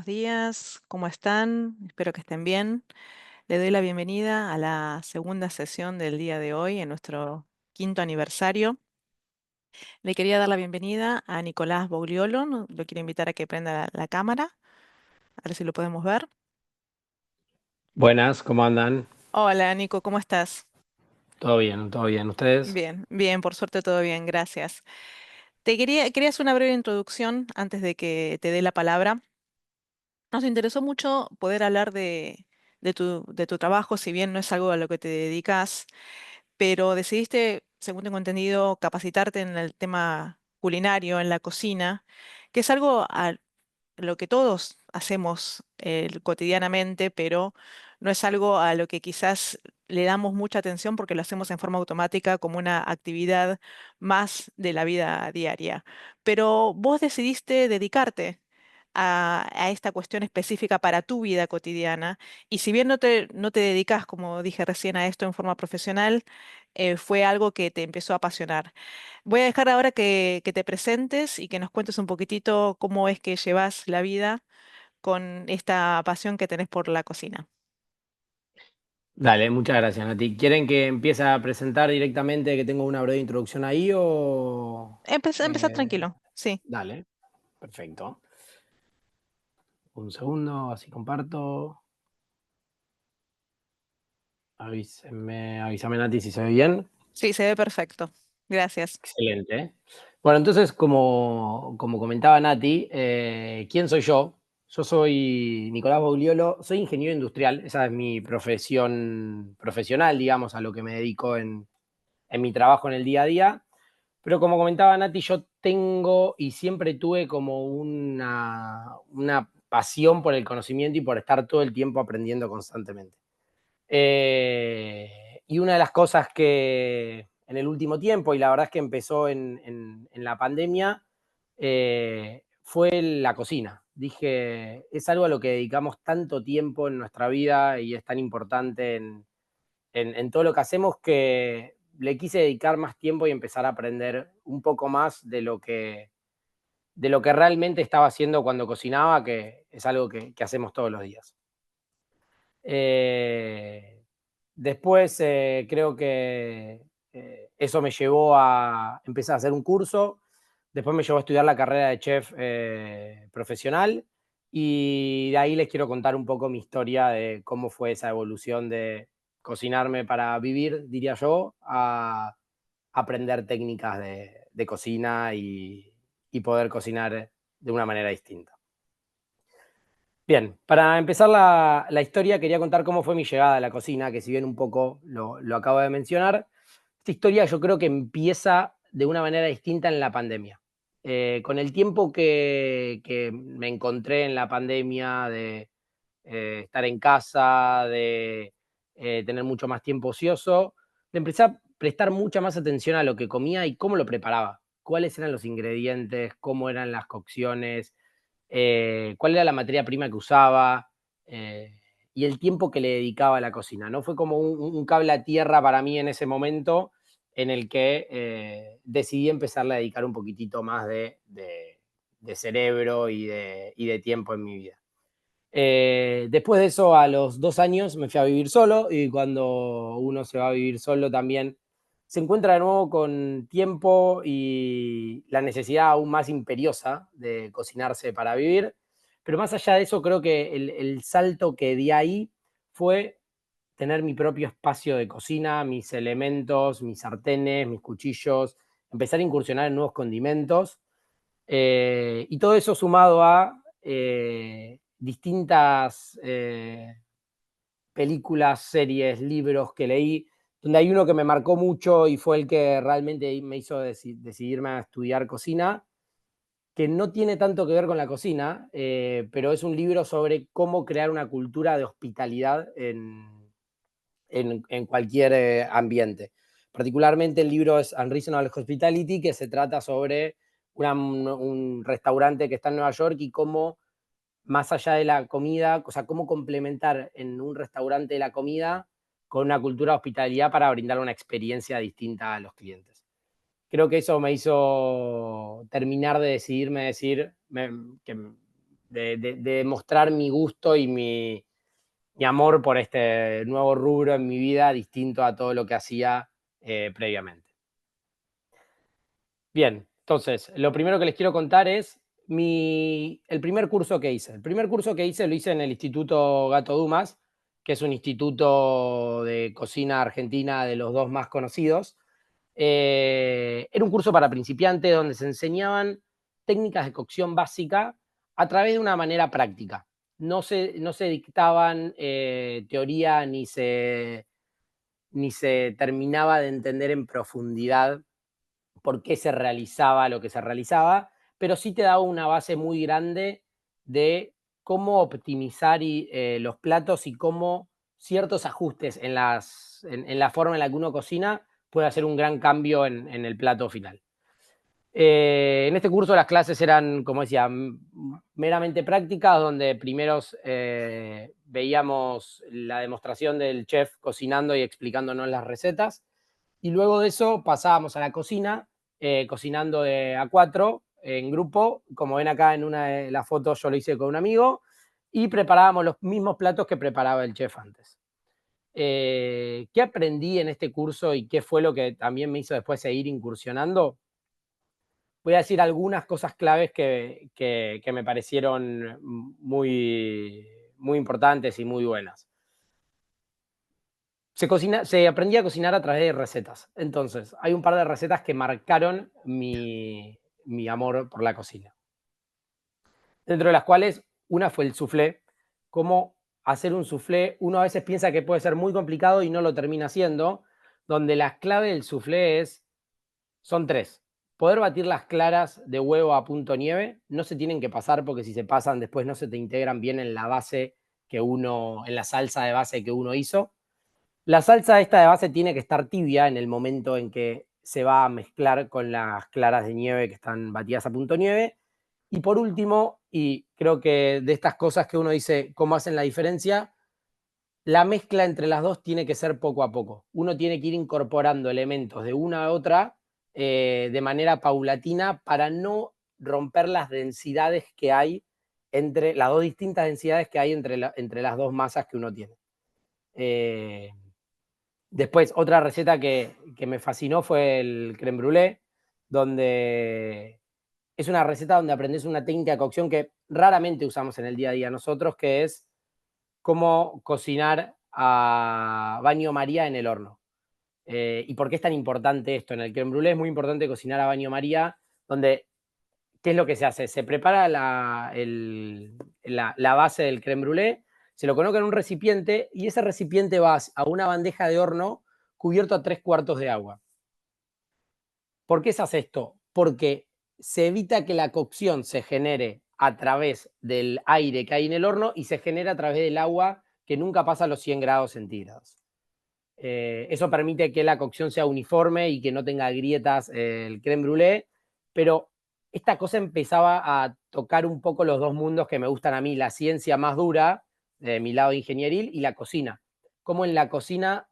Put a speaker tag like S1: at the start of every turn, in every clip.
S1: días, ¿cómo están? Espero que estén bien. Le doy la bienvenida a la segunda sesión del día de hoy en nuestro quinto aniversario. Le quería dar la bienvenida a Nicolás Bogliolo, lo quiero invitar a que prenda la cámara, a ver si lo podemos ver.
S2: Buenas, ¿cómo andan?
S1: Hola Nico, ¿cómo estás?
S2: Todo bien, todo bien. ¿Ustedes?
S1: Bien, bien, por suerte todo bien, gracias. Quería hacer una breve introducción antes de que te dé la palabra. Nos interesó mucho poder hablar de tu trabajo, si bien no es algo a lo que te dedicas, pero decidiste, según tengo entendido, capacitarte en el tema culinario, en la cocina, que es algo a lo que todos hacemos cotidianamente, pero no es algo a lo que quizás le damos mucha atención porque lo hacemos en forma automática como una actividad más de la vida diaria. Pero vos decidiste dedicarte a esta cuestión específica para tu vida cotidiana. Y si bien no te dedicas, como dije recién, a esto en forma profesional, fue algo que te empezó a apasionar. Voy a dejar ahora que te presentes y que nos cuentes un poquitito cómo es que llevas la vida con esta pasión que tenés por la cocina.
S2: Dale, muchas gracias, Nati. ¿Quieren que empiece a presentar directamente, que tengo una breve introducción ahí o...?
S1: Empezá tranquilo, sí.
S2: Dale, perfecto. Un segundo, así comparto. Avísame, Nati, si se ve bien.
S1: Sí, se ve perfecto. Gracias.
S2: Excelente. Bueno, entonces, como comentaba Nati, ¿quién soy yo? Yo soy Nicolás Bauliolo, soy ingeniero industrial, esa es mi profesión profesional, digamos, a lo que me dedico en mi trabajo en el día a día. Pero como comentaba Nati, yo tengo y siempre tuve como una pasión por el conocimiento y por estar todo el tiempo aprendiendo constantemente. Y una de las cosas que en el último tiempo, y la verdad es que empezó en la pandemia, fue la cocina. Dije, es algo a lo que dedicamos tanto tiempo en nuestra vida y es tan importante en todo lo que hacemos que le quise dedicar más tiempo y empezar a aprender un poco más de lo que realmente estaba haciendo cuando cocinaba, que es algo que hacemos todos los días. Eh, Después creo que eso me llevó a empezar a hacer un curso, después me llevó a estudiar la carrera de chef profesional y de ahí les quiero contar un poco mi historia de cómo fue esa evolución de cocinarme para vivir, diría yo, a aprender técnicas de cocina y poder cocinar de una manera distinta. Bien, para empezar la historia quería contar cómo fue mi llegada a la cocina, que si bien un poco lo acabo de mencionar, esta historia yo creo que empieza de una manera distinta en la pandemia. Con el tiempo que me encontré en la pandemia de estar en casa, de tener mucho más tiempo ocioso, le empecé a prestar mucha más atención a lo que comía y cómo lo preparaba, cuáles eran los ingredientes, cómo eran las cocciones, cuál era la materia prima que usaba eh, y el tiempo que le dedicaba a la cocina, ¿no? Fue como un cable a tierra para mí en ese momento en el que decidí empezarle a dedicar un poquitito más de cerebro y de tiempo en mi vida. Después de eso, a los 2 años me fui a vivir solo y cuando uno se va a vivir solo también se encuentra de nuevo con tiempo y la necesidad aún más imperiosa de cocinarse para vivir. Pero más allá de eso, creo que el salto que di ahí fue tener mi propio espacio de cocina, mis elementos, mis sartenes, mis cuchillos, empezar a incursionar en nuevos condimentos y todo eso sumado a distintas películas, series, libros que leí, donde hay uno que me marcó mucho y fue el que realmente me hizo decidirme a estudiar cocina, que no tiene tanto que ver con la cocina, pero es un libro sobre cómo crear una cultura de hospitalidad en cualquier ambiente. Particularmente el libro es Unreasonable Hospitality, que se trata sobre un restaurante que está en Nueva York y cómo, más allá de la comida, o sea, cómo complementar en un restaurante la comida con una cultura de hospitalidad para brindar una experiencia distinta a los clientes. Creo que eso me hizo terminar de decidirme decir que de mostrar mi gusto y mi amor por este nuevo rubro en mi vida, distinto a todo lo que hacía previamente. Bien, entonces, lo primero que les quiero contar es el primer curso que hice. El primer curso que hice lo hice en el Instituto Gato Dumas, que es un instituto de cocina argentina de los dos más conocidos. Era un curso para principiantes donde se enseñaban técnicas de cocción básica a través de una manera práctica. No se dictaban teoría ni se terminaba de entender en profundidad por qué se realizaba lo que se realizaba, pero sí te daba una base muy grande de cómo optimizar los platos y cómo ciertos ajustes en la forma en la que uno cocina puede hacer un gran cambio en el plato final. En este curso las clases eran, como decía, meramente prácticas, donde primero veíamos la demostración del chef cocinando y explicándonos las recetas, y luego de eso pasábamos a la cocina, cocinando a cuatro en grupo. Como ven acá en una de las fotos, yo lo hice con un amigo y preparábamos los mismos platos que preparaba el chef antes. ¿Qué aprendí en este curso y qué fue lo que también me hizo después seguir incursionando? Voy a decir algunas cosas claves que me parecieron muy importantes y muy buenas. Se aprendía a cocinar a través de recetas. Entonces, hay un par de recetas que marcaron mi amor por la cocina. Dentro de las cuales una fue el soufflé. Cómo hacer un soufflé. Uno a veces piensa que puede ser muy complicado y no lo termina haciendo. Donde la clave del soufflé son tres. Poder batir las claras de huevo a punto nieve. No se tienen que pasar, porque si se pasan después no se te integran bien en la base en la salsa de base que uno hizo. La salsa esta de base tiene que estar tibia en el momento en que se va a mezclar con las claras de nieve que están batidas a punto nieve. Y por último, y creo que de estas cosas que uno dice cómo hacen la diferencia, la mezcla entre las dos tiene que ser poco a poco. Uno tiene que ir incorporando elementos de una a otra de manera paulatina, para no romper las densidades que hay entre las dos distintas densidades que hay entre las dos masas que uno tiene. Después, otra receta que me fascinó fue el crème brûlée, donde es una receta donde aprendes una técnica de cocción que raramente usamos en el día a día nosotros, que es cómo cocinar a baño María en el horno. ¿Y por qué es tan importante esto? En el crème brûlée es muy importante cocinar a baño María, donde, ¿qué es lo que se hace? Se prepara la base del crème brûlée, se lo coloca en un recipiente y ese recipiente va a una bandeja de horno cubierto a 3/4 de agua. ¿Por qué se hace esto? Porque se evita que la cocción se genere a través del aire que hay en el horno y se genera a través del agua, que nunca pasa los 100 grados centígrados. Eso permite que la cocción sea uniforme y que no tenga grietas el crème brûlée, pero esta cosa empezaba a tocar un poco los dos mundos que me gustan a mí: la ciencia más dura, de mi lado ingenieril, y la cocina. Como en la cocina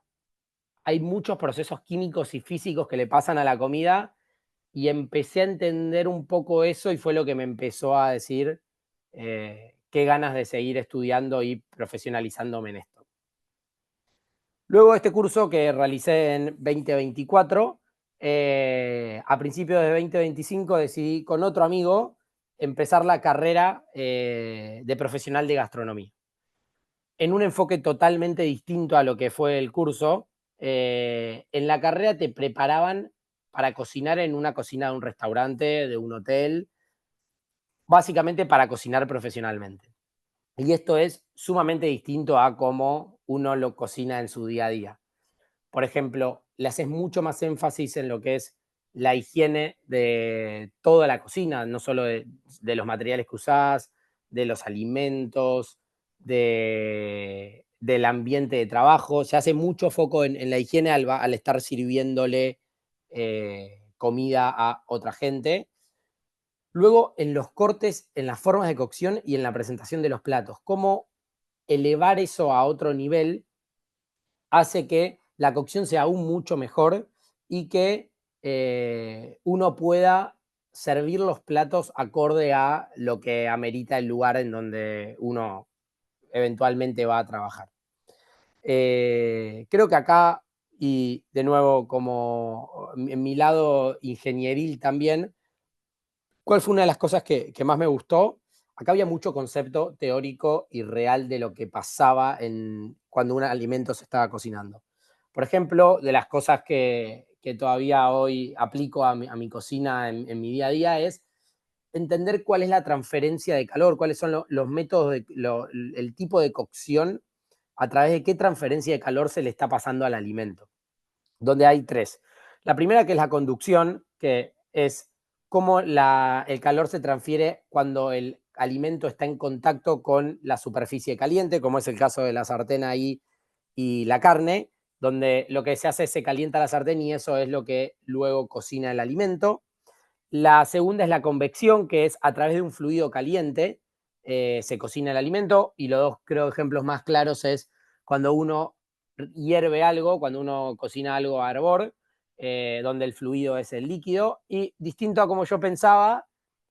S2: hay muchos procesos químicos y físicos que le pasan a la comida, y empecé a entender un poco eso, y fue lo que me empezó a decir qué ganas de seguir estudiando y profesionalizándome en esto. Luego de este curso que realicé en 2024, a principios de 2025 decidí con otro amigo empezar la carrera de profesional de gastronomía, en un enfoque totalmente distinto a lo que fue el curso. En la carrera te preparaban para cocinar en una cocina de un restaurante, de un hotel, básicamente para cocinar profesionalmente. Y esto es sumamente distinto a cómo uno lo cocina en su día a día. Por ejemplo, le haces mucho más énfasis en lo que es la higiene de toda la cocina, no solo de los materiales que usás, de los alimentos, del ambiente de trabajo. Se hace mucho foco en la higiene al estar sirviéndole comida a otra gente. Luego, en los cortes, en las formas de cocción y en la presentación de los platos. Cómo elevar eso a otro nivel hace que la cocción sea aún mucho mejor y que uno pueda servir los platos acorde a lo que amerita el lugar en donde uno eventualmente va a trabajar. Creo que acá, y de nuevo como en mi lado ingenieril también, ¿cuál fue una de las cosas que más me gustó? Acá había mucho concepto teórico y real de lo que pasaba cuando un alimento se estaba cocinando. Por ejemplo, de las cosas que todavía hoy aplico a mi cocina en mi día a día es entender cuál es la transferencia de calor, cuáles son los métodos, el tipo de cocción, a través de qué transferencia de calor se le está pasando al alimento, donde hay tres. La primera, que es la conducción, que es cómo el calor se transfiere cuando el alimento está en contacto con la superficie caliente, como es el caso de la sartén ahí y la carne, donde lo que se hace es se calienta la sartén y eso es lo que luego cocina el alimento. La segunda es la convección, que es a través de un fluido caliente se cocina el alimento. Y los dos, creo, ejemplos más claros es cuando uno hierve algo, cuando uno cocina algo a hervor, donde el fluido es el líquido. Y distinto a como yo pensaba,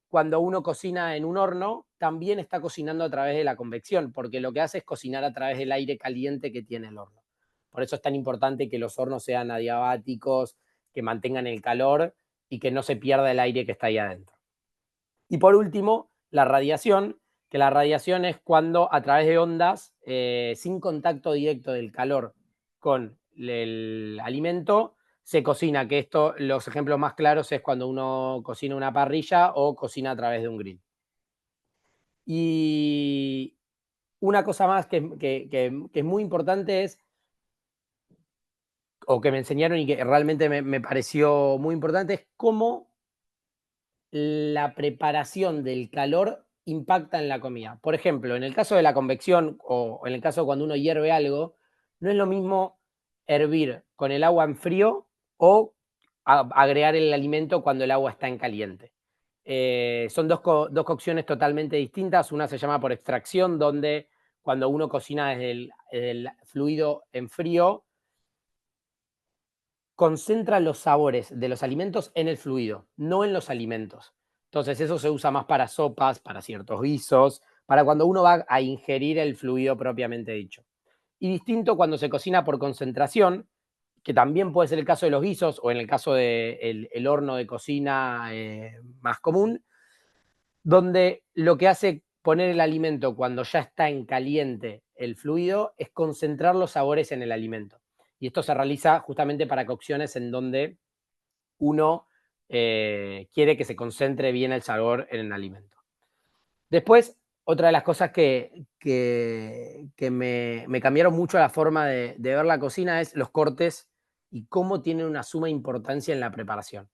S2: cuando uno cocina en un horno, también está cocinando a través de la convección, porque lo que hace es cocinar a través del aire caliente que tiene el horno. Por eso es tan importante que los hornos sean adiabáticos, que mantengan el calor y que no se pierda el aire que está ahí adentro. Y por último, la radiación, que la radiación es cuando a través de ondas, sin contacto directo del calor con el alimento, se cocina, que esto, los ejemplos más claros es cuando uno cocina una parrilla o cocina a través de un grill. Y una cosa más que es muy importante es, o que me enseñaron y que realmente me pareció muy importante, es cómo la preparación del calor impacta en la comida. Por ejemplo, en el caso de la convección o en el caso de cuando uno hierve algo, no es lo mismo hervir con el agua en frío o agregar el alimento cuando el agua está en caliente. Son dos cocciones totalmente distintas. Una se llama por extracción, donde cuando uno cocina desde el fluido en frío, concentra los sabores de los alimentos en el fluido, no en los alimentos. Entonces eso se usa más para sopas, para ciertos guisos, para cuando uno va a ingerir el fluido propiamente dicho. Y distinto cuando se cocina por concentración, que también puede ser el caso de los guisos o en el caso del el horno de cocina más común, donde lo que hace poner el alimento cuando ya está en caliente el fluido es concentrar los sabores en el alimento. Y esto se realiza justamente para cocciones en donde uno quiere que se concentre bien el sabor en el alimento. Después, otra de las cosas que me cambiaron mucho la forma de ver la cocina es los cortes y cómo tienen una suma importancia en la preparación.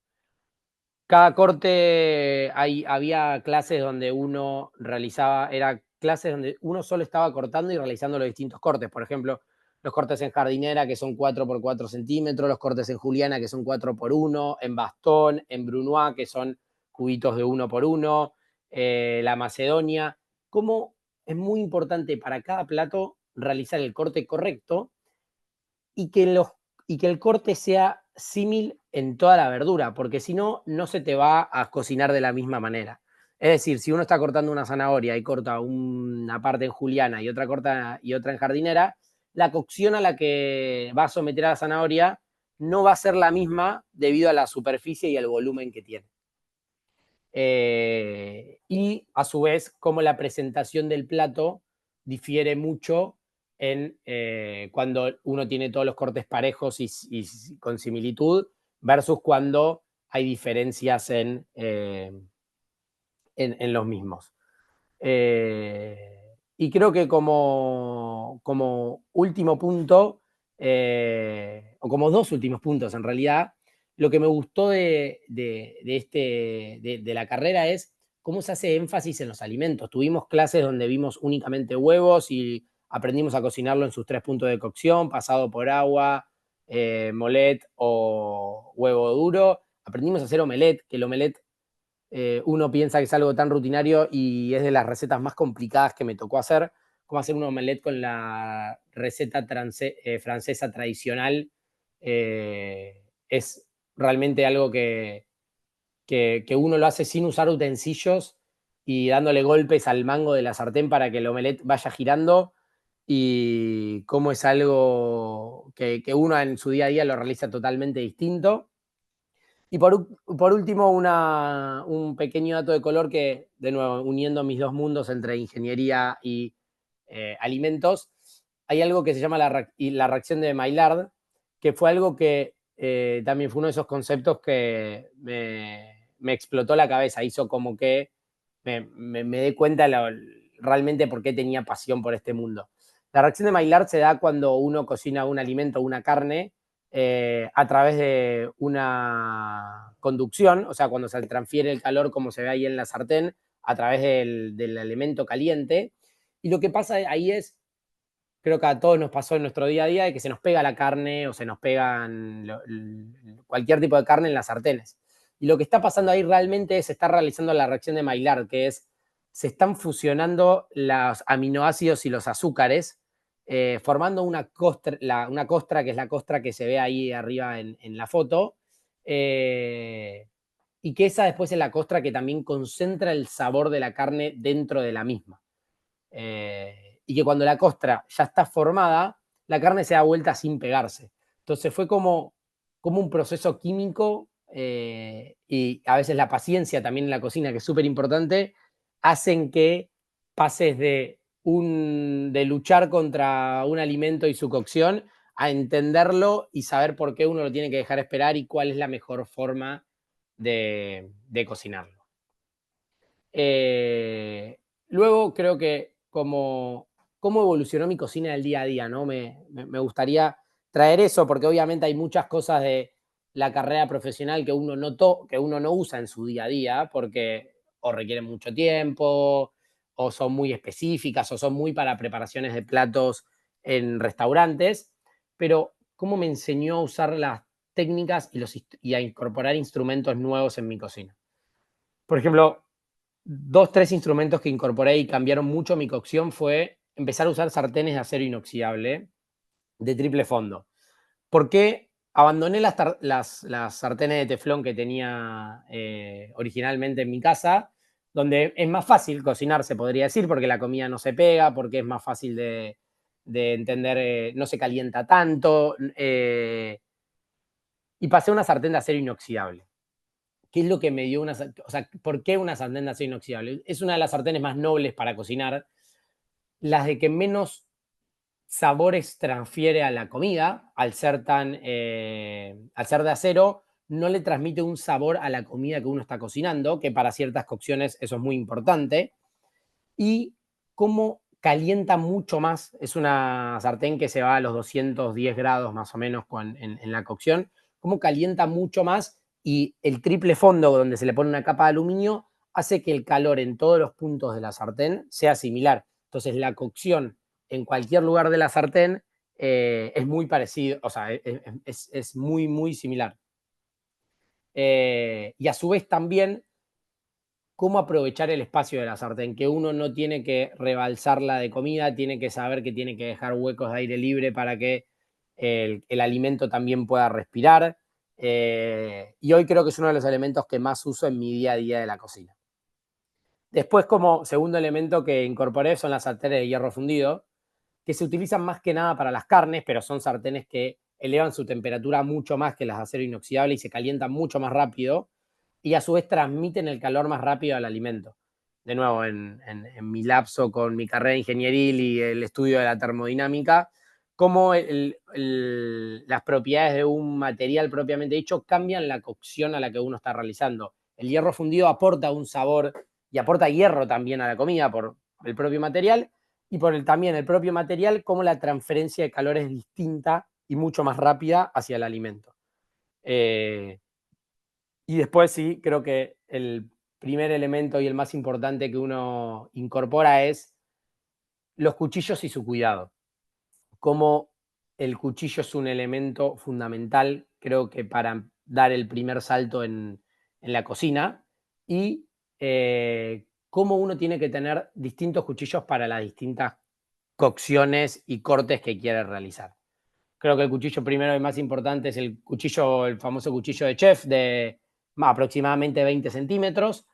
S2: Cada corte, había clases donde uno realizaba, era clases donde uno solo estaba cortando y realizando los distintos cortes. Por ejemplo, los cortes en jardinera, que son 4 por 4 centímetros, los cortes en juliana, que son 4 por 1, en bastón, en brunoise, que son cubitos de 1 por 1, la macedonia. Cómo es muy importante para cada plato realizar el corte correcto y y que el corte sea símil en toda la verdura, porque si no, no se te va a cocinar de la misma manera. Es decir, si uno está cortando una zanahoria y corta una parte en juliana y otra corta y otra en jardinera, la cocción a la que va a someter a la zanahoria no va a ser la misma debido a la superficie y el volumen que tiene. Y a su vez, como la presentación del plato difiere mucho cuando uno tiene todos los cortes parejos y con similitud, versus cuando hay diferencias en los mismos. Y creo que como último punto, o como dos últimos puntos en realidad, lo que me gustó de la carrera es cómo se hace énfasis en los alimentos. Tuvimos clases donde vimos únicamente huevos y aprendimos a cocinarlo en sus 3 puntos de cocción, pasado por agua, molet o huevo duro. Aprendimos a hacer omelette, que el omelette uno piensa que es algo tan rutinario y es de las recetas más complicadas que me tocó hacer, como hacer un omelette con la receta francesa tradicional. Es realmente algo que uno lo hace sin usar utensilios y dándole golpes al mango de la sartén para que el omelette vaya girando, y cómo es algo que uno en su día a día lo realiza totalmente distinto. Y por último, un pequeño dato de color que, de nuevo, uniendo mis dos mundos entre ingeniería y alimentos, hay algo que se llama la reacción de Maillard, que fue algo que también fue uno de esos conceptos que me explotó la cabeza, hizo como que me dé cuenta realmente por qué tenía pasión por este mundo. La reacción de Maillard se da cuando uno cocina un alimento o una carne a través de una conducción, o sea, cuando se transfiere el calor, como se ve ahí en la sartén, a través del elemento caliente. Y lo que pasa ahí es, creo que a todos nos pasó en nuestro día a día, de que se nos pega la carne o se nos pegan cualquier tipo de carne en las sartenes. Y lo que está pasando ahí realmente es, se está realizando la reacción de Maillard, que es, se están fusionando los aminoácidos y los azúcares, formando una costra, que es la costra que se ve ahí arriba en la foto, y que esa después es la costra que también concentra el sabor de la carne dentro de la misma. Y que cuando la costra ya está formada, la carne se da vuelta sin pegarse. Entonces fue como un proceso químico, y a veces la paciencia también en la cocina, que es súper importante, hacen que pases de luchar contra un alimento y su cocción a entenderlo y saber por qué uno lo tiene que dejar esperar y cuál es la mejor forma de cocinarlo. Luego creo que cómo evolucionó mi cocina del día a día, ¿no? Me gustaría traer eso, porque obviamente hay muchas cosas de la carrera profesional que uno no usa en su día a día, porque o requieren mucho tiempo, o son muy específicas, o son muy para preparaciones de platos en restaurantes, pero cómo me enseñó a usar las técnicas y a incorporar instrumentos nuevos en mi cocina. Por ejemplo, dos, tres instrumentos que incorporé y cambiaron mucho mi cocción fue empezar a usar sartenes de acero inoxidable de triple fondo. ¿Por qué abandoné las sartenes de teflón que tenía originalmente en mi casa? Donde es más fácil cocinar, se podría decir, porque la comida no se pega, porque es más fácil de entender, no se calienta tanto. Y pasé a una sartén de acero inoxidable. ¿Qué es lo que me dio o sea, por qué una sartén de acero inoxidable? Es una de las sartenes más nobles para cocinar, las de que menos sabores transfiere a la comida, al ser de acero, no le transmite un sabor a la comida que uno está cocinando, que para ciertas cocciones eso es muy importante, y cómo calienta mucho más. Es una sartén que se va a los 210 grados más o menos en la cocción, cómo calienta mucho más, y el triple fondo donde se le pone una capa de aluminio hace que el calor en todos los puntos de la sartén sea similar. Entonces la cocción en cualquier lugar de la sartén es muy parecido, o sea, es muy, muy similar. Y a su vez también cómo aprovechar el espacio de la sartén, que uno no tiene que rebalsarla de comida, tiene que saber que tiene que dejar huecos de aire libre para que el alimento también pueda respirar. Y hoy creo que es uno de los elementos que más uso en mi día a día de la cocina. Después, como segundo elemento que incorporé, son las sartenes de hierro fundido, que se utilizan más que nada para las carnes, pero son sartenes que elevan su temperatura mucho más que las de acero inoxidable y se calientan mucho más rápido, y a su vez transmiten el calor más rápido al alimento. De nuevo, en mi lapso con mi carrera ingenieril y el estudio de la termodinámica, cómo las propiedades de un material propiamente dicho cambian la cocción a la que uno está realizando. El hierro fundido aporta un sabor y aporta hierro también a la comida por el propio material, y también el propio material, cómo la transferencia de calor es distinta y mucho más rápida hacia el alimento. Y después sí, creo que el primer elemento y el más importante que uno incorpora es los cuchillos y su cuidado. Cómo el cuchillo es un elemento fundamental, creo que para dar el primer salto en la cocina, y cómo uno tiene que tener distintos cuchillos para las distintas cocciones y cortes que quiere realizar. Creo que el cuchillo primero y más importante es el famoso cuchillo de chef aproximadamente 20 centímetros.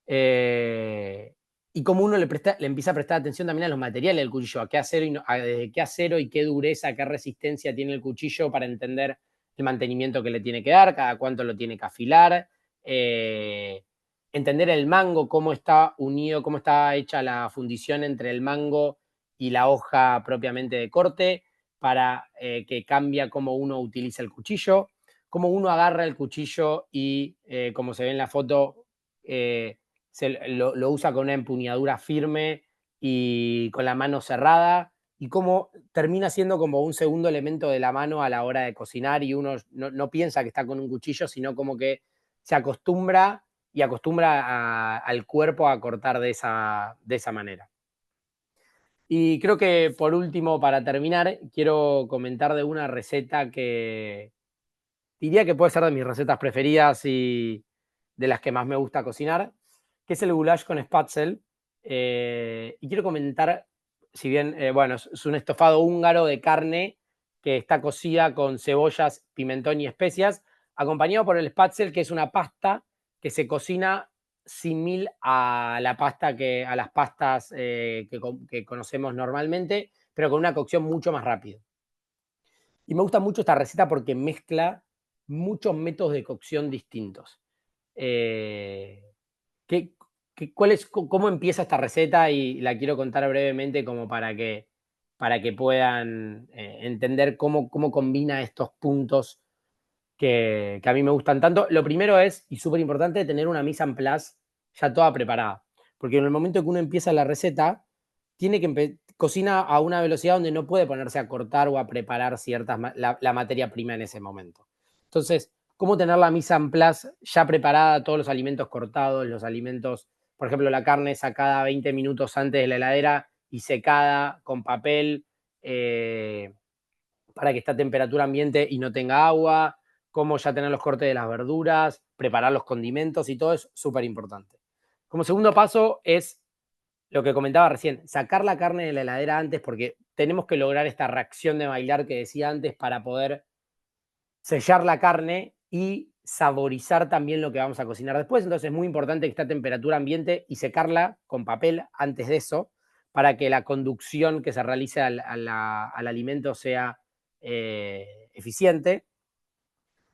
S2: Y como uno le empieza a prestar atención también a los materiales del cuchillo, a qué acero desde qué acero y qué dureza, qué resistencia tiene el cuchillo para entender el mantenimiento que le tiene que dar, cada cuánto lo tiene que afilar, entender el mango, cómo está unido, cómo está hecha la fundición entre el mango y la hoja propiamente de corte, para que cambia cómo uno utiliza el cuchillo, cómo uno agarra el cuchillo y, como se ve en la foto, lo usa con una empuñadura firme y con la mano cerrada, y cómo termina siendo como un segundo elemento de la mano a la hora de cocinar, y uno no piensa que está con un cuchillo, sino como que se acostumbra y acostumbra al cuerpo a cortar de esa manera. Y creo que por último, para terminar, quiero comentar de una receta que diría que puede ser de mis recetas preferidas y de las que más me gusta cocinar, que es el goulash con spatzel. Y quiero comentar, si bien, bueno, es un estofado húngaro de carne que está cocida con cebollas, pimentón y especias, acompañado por el spatzel, que es una pasta que se cocina similar a a las pastas que conocemos normalmente, pero con una cocción mucho más rápida. Y me gusta mucho esta receta porque mezcla muchos métodos de cocción distintos. Eh, ¿qué, ¿Cómo empieza esta receta? Y la quiero contar brevemente como para que puedan entender cómo combina estos puntos que a mí me gustan tanto. Lo primero es, y súper importante, tener una mise en place ya toda preparada. Porque en el momento que uno empieza la receta, tiene que cocina a una velocidad donde no puede ponerse a cortar o a preparar la materia prima en ese momento. Entonces, ¿cómo tener la mise en place ya preparada, todos los alimentos cortados, los alimentos, por ejemplo, la carne sacada 20 minutos antes de la heladera y secada con papel para que esté a temperatura ambiente y no tenga agua? Cómo ya tener los cortes de las verduras, preparar los condimentos, y todo es súper importante. Como segundo paso es lo que comentaba recién, sacar la carne de la heladera antes, porque tenemos que lograr esta reacción de Maillard que decía antes para poder sellar la carne y saborizar también lo que vamos a cocinar después. Entonces es muy importante que esté a temperatura ambiente y secarla con papel antes de eso, para que la conducción que se realice al alimento sea eficiente.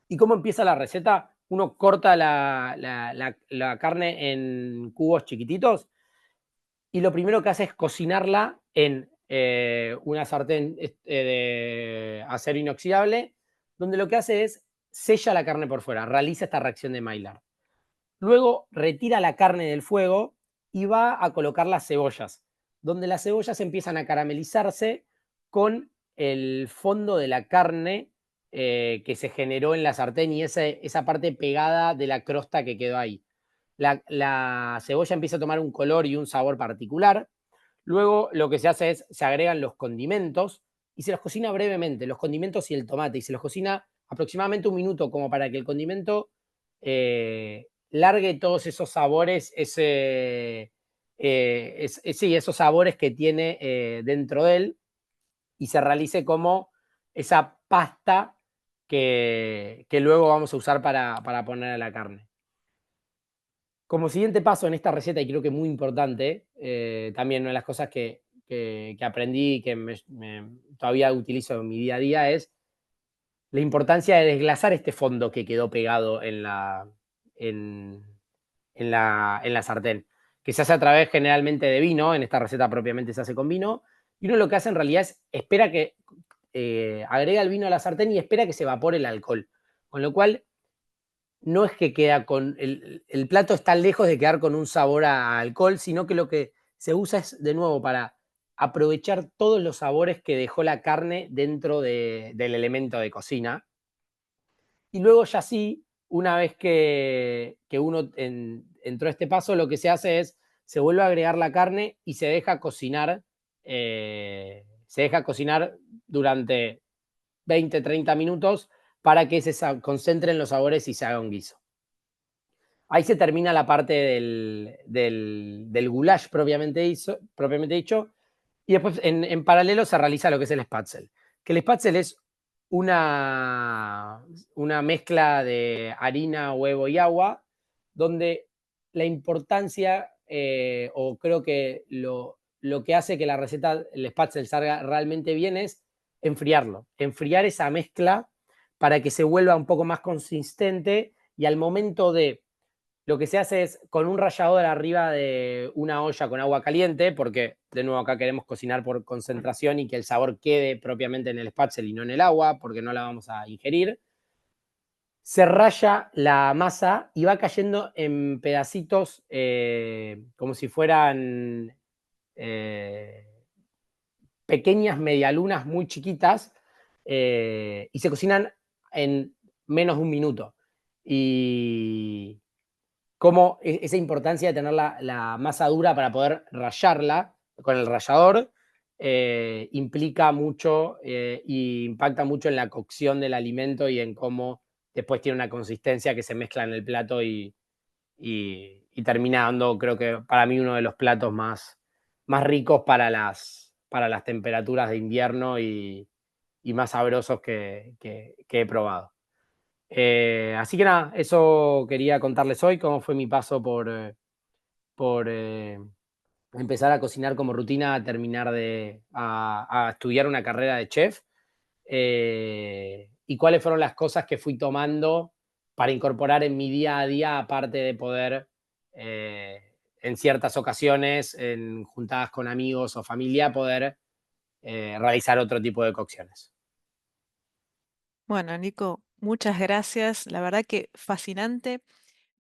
S2: ¿Y cómo empieza la receta? Uno corta la carne en cubos chiquititos, y lo primero que hace es cocinarla en una sartén de acero inoxidable, donde lo que hace es sella la carne por fuera, realiza esta reacción de Maillard. Luego retira la carne del fuego y va a colocar las cebollas, donde las cebollas empiezan a caramelizarse con el fondo de la carne que se generó en la sartén, y esa parte pegada de la crosta que quedó ahí. La cebolla empieza a tomar un color y un sabor particular. Luego lo que se hace es, se agregan los condimentos y se los cocina brevemente, los condimentos y el tomate, y se los cocina aproximadamente un minuto, como para que el condimento largue todos esos sabores, sí, esos sabores que tiene dentro de él, y se realice como esa pasta que luego vamos a usar para poner a la carne. Como siguiente paso en esta receta, y creo que muy importante, también una de las cosas que aprendí y que todavía utilizo en mi día a día, es la importancia de desglasar este fondo que quedó pegado en, en la sartén, que se hace a través generalmente de vino. En esta receta propiamente se hace con vino, y uno lo que hace en realidad es espera que agrega el vino a la sartén y espera que se evapore el alcohol, con lo cual no es que queda con el plato está lejos de quedar con un sabor a alcohol, sino que lo que se usa es, de nuevo, para aprovechar todos los sabores que dejó la carne dentro del elemento de cocina. Y luego ya sí, una vez que uno entró a este paso, lo que se hace es, se vuelve a agregar la carne y se deja cocinar durante 20, 30 minutos, para que se concentren los sabores y se haga un guiso. Ahí se termina la parte del goulash propiamente dicho, y después en paralelo se realiza lo que es el spatzel. Que el spatzel es una, una mezcla de harina, huevo y agua, donde la importancia, o creo que lo que hace que la receta, el spatzel salga realmente bien es enfriarlo, enfriar esa mezcla para que se vuelva un poco más consistente y al momento de lo que se hace es con un rallador arriba de una olla con agua caliente, porque de nuevo acá queremos cocinar por concentración y que el sabor quede propiamente en el spatzel y no en el agua, porque no la vamos a ingerir. Se raya la masa y va cayendo en pedacitos como si fueran eh, pequeñas medialunas muy chiquitas y se cocinan en menos de un minuto. Y cómo esa importancia de tener la masa dura para poder rallarla con el rallador implica mucho y impacta mucho en la cocción del alimento y en cómo después tiene una consistencia que se mezcla en el plato y termina dando, creo que para mí, uno de los platos más ricos para las temperaturas de invierno y más sabrosos que he probado. Así que nada, eso quería contarles hoy, cómo fue mi paso por empezar a cocinar como rutina, a terminar a estudiar una carrera de chef, y cuáles fueron las cosas que fui tomando para incorporar en mi día a día, aparte de poder, en ciertas ocasiones, en juntadas con amigos o familia, poder realizar otro tipo de cocciones.
S1: Bueno, Nico, muchas gracias. La verdad que fascinante.